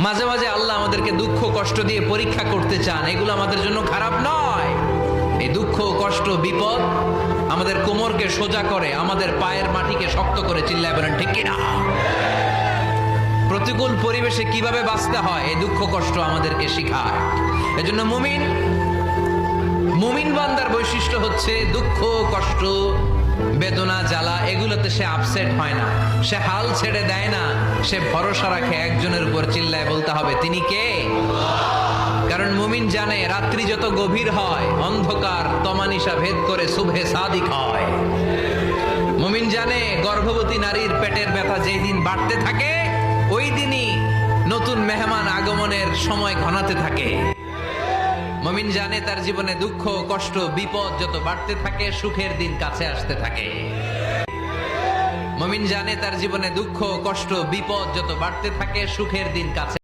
মাঝে মাঝে আল্লাহ আমাদেরকে দুঃখ কষ্ট দিয়ে পরীক্ষা করতে চান, এগুলো আমাদের জন্য খারাপ নয়। এই দুঃখ কষ্ট বিপদ আমাদের কোমরকে সোজা করে, আমাদের পায়ের মাটিকে শক্ত করে। চিল্লায় বলেন ঠিক কিনা? প্রতিকূল পরিবেশে কিভাবে বাঁচতে হয় এই দুঃখ কষ্ট আমাদেরকে শিখায়। এজন্য মুমিন বান্দার বৈশিষ্ট্য হচ্ছে দুঃখ কষ্ট বেদনা জ্বালা এগুলোতে সে আপসেট হয় না, সে হাল ছেড়ে দেয় না, সে ভরসা রাখে একজনের উপর। চিল্লায় বলতে হবে তিনি কে? কারণ মুমিন জানে রাত্রি যত গভীর হয় অন্ধকার তমানিসা ভেদ করে সুবহে সাদিক হয়। মুমিন জানে গর্ভবতী নারীর পেটের ব্যথা যেই দিন বাড়তে থাকে ওই দিনই নতুন মেহমান আগমনের সময় ঘনাতে থাকে। মুমিন জানে তার জীবনে দুঃখ কষ্ট বিপদ যত বাড়তে থাকে সুখের দিন কাছে আসতে থাকে। মুমিন জানে তার জীবনে দুঃখ কষ্ট বিপদ যত বাড়তে থাকে সুখের দিন কাছে